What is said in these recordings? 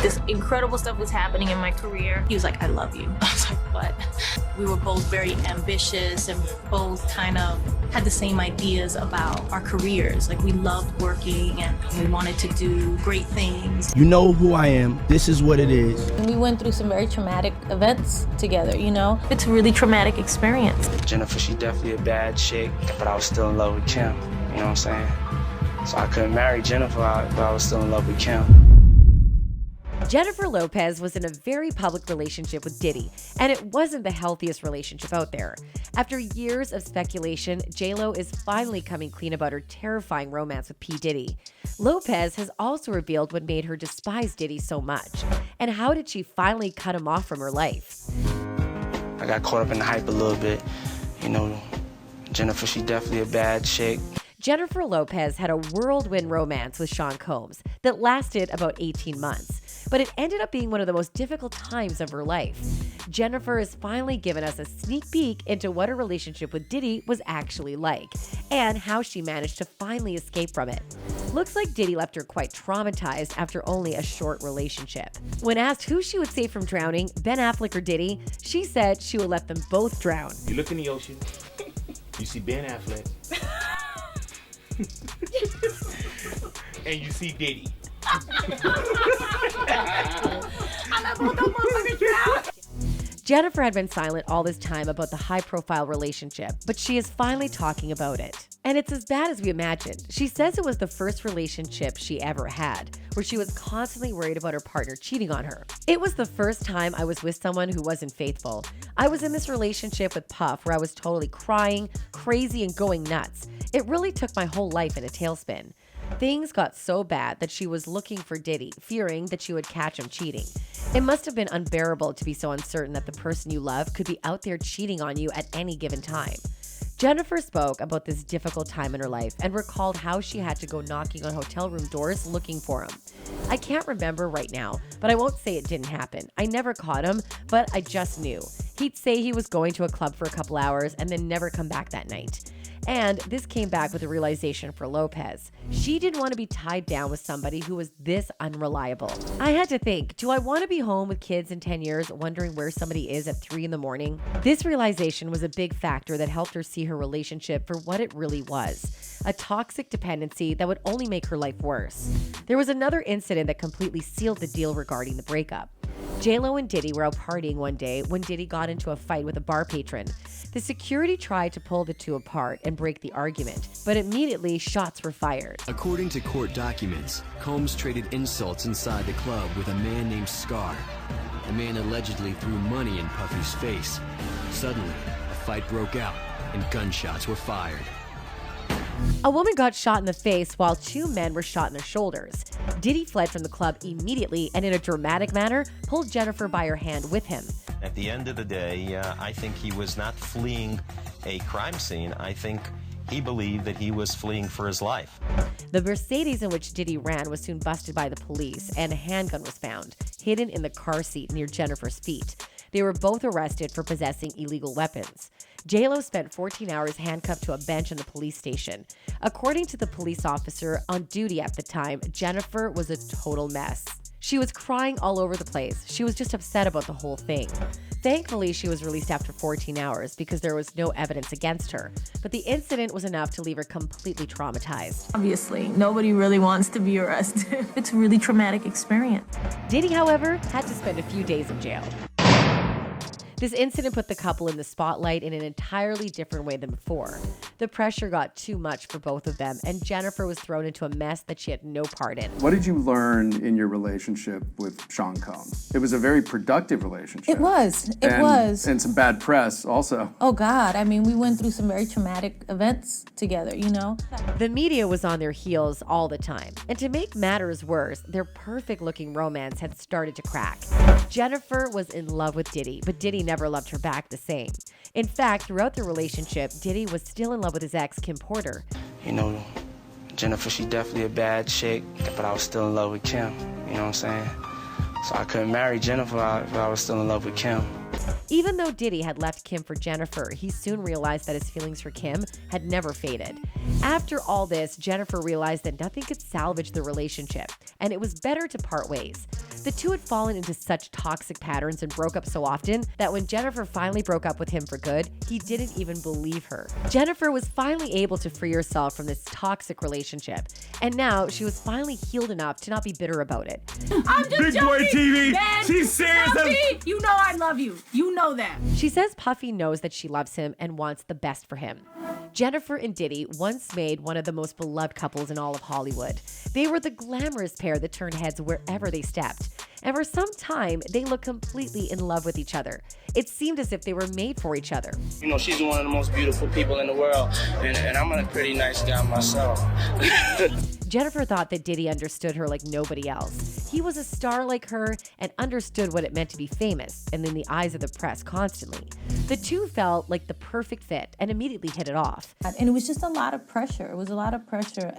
This incredible stuff was happening in my career. He was like, I love you. I was like, what? We were both very ambitious and both kind of had the same ideas about our careers. Like, we loved working and we wanted to do great things. You know who I am. This is what it is. We went through some very traumatic events together, you know? It's a really traumatic experience. Jennifer, she definitely a bad chick, but I was still in love with Kim. You know what I'm saying? So I couldn't marry Jennifer, but I was still in love with Kim. Jennifer Lopez was in a very public relationship with Diddy, and it wasn't the healthiest relationship out there. After years of speculation, J.Lo is finally coming clean about her terrifying romance with P. Diddy. Lopez has also revealed what made her despise Diddy so much, and how did she finally cut him off from her life? I got caught up in the hype a little bit. You know, Jennifer, she definitely a bad chick. Jennifer Lopez had a whirlwind romance with Sean Combs that lasted about 18 months, but it ended up being one of the most difficult times of her life. Jennifer has finally given us a sneak peek into what her relationship with Diddy was actually like, and how she managed to finally escape from it. Looks like Diddy left her quite traumatized after only a short relationship. When asked who she would save from drowning, Ben Affleck or Diddy, she said she would let them both drown. You look in the ocean, you see Ben Affleck, and you see Diddy. Jennifer had been silent all this time about the high-profile relationship, but she is finally talking about it. And it's as bad as we imagined. She says it was the first relationship she ever had, where she was constantly worried about her partner cheating on her. It was the first time I was with someone who wasn't faithful. I was in this relationship with Puff where I was totally crying, crazy, and going nuts. It really took my whole life in a tailspin. Things got so bad that she was looking for Diddy, fearing that she would catch him cheating. It must have been unbearable to be so uncertain that the person you love could be out there cheating on you at any given time. Jennifer spoke about this difficult time in her life and recalled how she had to go knocking on hotel room doors looking for him. I can't remember right now, but I won't say it didn't happen. I never caught him, but I just knew. He'd say he was going to a club for a couple hours and then never come back that night. And this came back with a realization for Lopez. She didn't want to be tied down with somebody who was this unreliable. I had to think, do I want to be home with kids in 10 years wondering where somebody is at 3 in the morning? This realization was a big factor that helped her see her relationship for what it really was. A toxic dependency that would only make her life worse. There was another incident that completely sealed the deal regarding the breakup. J.Lo and Diddy were out partying one day when Diddy got into a fight with a bar patron. The security tried to pull the two apart and break the argument, but immediately shots were fired. According to court documents, Combs traded insults inside the club with a man named Scar. The man allegedly threw money in Puffy's face. Suddenly, a fight broke out and gunshots were fired. A woman got shot in the face while 2 men were shot in the shoulders. Diddy fled from the club immediately and in a dramatic manner pulled Jennifer by her hand with him. At the end of the day, I think he was not fleeing a crime scene. I think he believed that he was fleeing for his life. The Mercedes in which Diddy ran was soon busted by the police, and a handgun was found, hidden in the car seat near Jennifer's feet. They were both arrested for possessing illegal weapons. J.Lo spent 14 hours handcuffed to a bench in the police station. According to the police officer on duty at the time, Jennifer was a total mess. She was crying all over the place. She was just upset about the whole thing. Thankfully, she was released after 14 hours because there was no evidence against her. But the incident was enough to leave her completely traumatized. Obviously, nobody really wants to be arrested. It's a really traumatic experience. Diddy, however, had to spend a few days in jail. This incident put the couple in the spotlight in an entirely different way than before. The pressure got too much for both of them, and Jennifer was thrown into a mess that she had no part in. What did you learn in your relationship with Sean Combs? It was a very productive relationship. It was. It was. And some bad press also. Oh, God. I mean, we went through some very traumatic events together, you know? The media was on their heels all the time. And to make matters worse, their perfect-looking romance had started to crack. Jennifer was in love with Diddy, but Diddy never loved her back the same. In fact, throughout the relationship, Diddy was still in love with his ex, Kim Porter. You know, Jennifer, she definitely a bad chick, but I was still in love with Kim. You know what I'm saying? So I couldn't marry Jennifer, but I was still in love with Kim. Even though Diddy had left Kim for Jennifer, he soon realized that his feelings for Kim had never faded. After all this, Jennifer realized that nothing could salvage the relationship, and it was better to part ways. The two had fallen into such toxic patterns and broke up so often that when Jennifer finally broke up with him for good, he didn't even believe her. Jennifer was finally able to free herself from this toxic relationship, and now she was finally healed enough to not be bitter about it. I'm just Big joking, boy TV. man. She's serious. Puffy, you know I love you. You know that. She says Puffy knows that she loves him and wants the best for him. Jennifer and Diddy once made one of the most beloved couples in all of Hollywood. They were the glamorous pair that turned heads wherever they stepped. And for some time, they looked completely in love with each other. It seemed as if they were made for each other. You know, she's one of the most beautiful people in the world, and I'm a pretty nice guy myself. Jennifer thought that Diddy understood her like nobody else. He was a star like her and understood what it meant to be famous and in the eyes of the press constantly. The two felt like the perfect fit and immediately hit it off. And it was just a lot of pressure. It was a lot of pressure.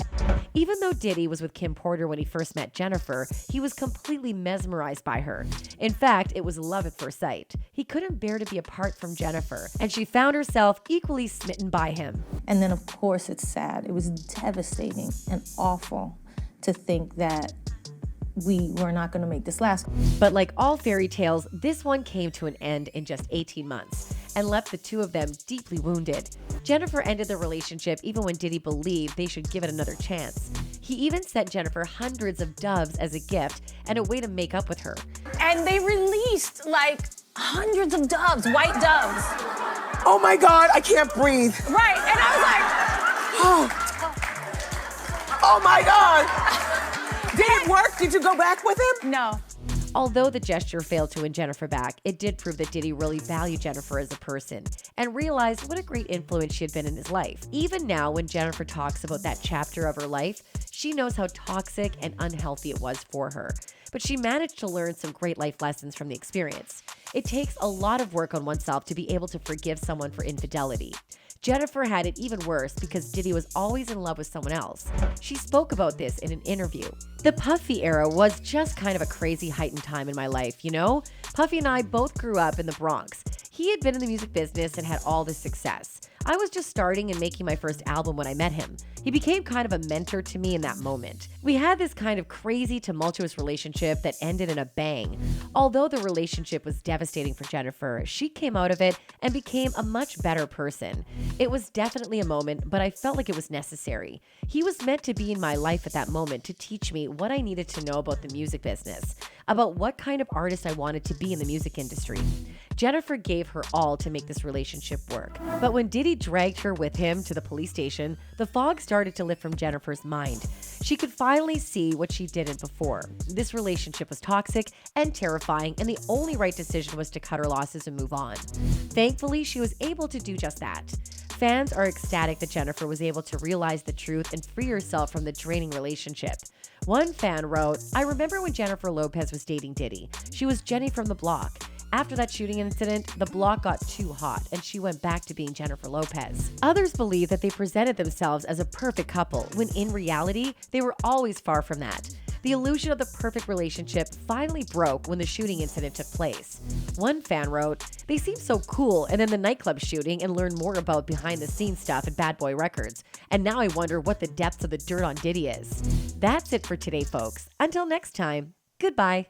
Even though Diddy was with Kim Porter when he first met Jennifer, he was completely mesmerized by her. In fact, it was love at first sight. He couldn't bear to be apart from Jennifer, and she found herself equally smitten by him. And then, of course, it's sad. It was devastating and awful to think that we were not going to make this last. But like all fairy tales, this one came to an end in just 18 months and left the two of them deeply wounded. Jennifer ended the relationship even when Diddy believed they should give it another chance. He even sent Jennifer hundreds of doves as a gift and a way to make up with her. And they released like hundreds of doves, white doves. Oh my God, I can't breathe. Right, and I was like, Oh my God. Did it work? Did you go back with him? no. Although the gesture failed to win Jennifer back, it did prove that Diddy really valued Jennifer as a person and realized what a great influence she had been in his life. Even now, when Jennifer talks about that chapter of her life, she knows how toxic and unhealthy it was for her. But she managed to learn some great life lessons from the experience. It takes a lot of work on oneself to be able to forgive someone for infidelity. Jennifer had it even worse because Diddy was always in love with someone else. She spoke about this in an interview. The Puffy era was just kind of a crazy heightened time in my life, you know? Puffy and I both grew up in the Bronx. He had been in the music business and had all this success. I was just starting and making my first album when I met him. He became kind of a mentor to me in that moment. We had this kind of crazy, tumultuous relationship that ended in a bang. Although the relationship was devastating for Jennifer, she came out of it and became a much better person. It was definitely a moment, but I felt like it was necessary. He was meant to be in my life at that moment to teach me what I needed to know about the music business, about what kind of artist I wanted to be in the music industry. Jennifer gave her all to make this relationship work. But when Diddy dragged her with him to the police station, the fog started to lift from Jennifer's mind. She could finally see what she didn't before. This relationship was toxic and terrifying, and the only right decision was to cut her losses and move on. Thankfully, she was able to do just that. Fans are ecstatic that Jennifer was able to realize the truth and free herself from the draining relationship. One fan wrote, "I remember when Jennifer Lopez was dating Diddy. She was Jenny from the block. After that shooting incident, the block got too hot and she went back to being Jennifer Lopez." Others believe that they presented themselves as a perfect couple, when in reality, they were always far from that. The illusion of the perfect relationship finally broke when the shooting incident took place. One fan wrote, "They seemed so cool, and then the nightclub shooting, and learned more about behind-the-scenes stuff at Bad Boy Records. And now I wonder what the depths of the dirt on Diddy is." That's it for today, folks. Until next time, goodbye.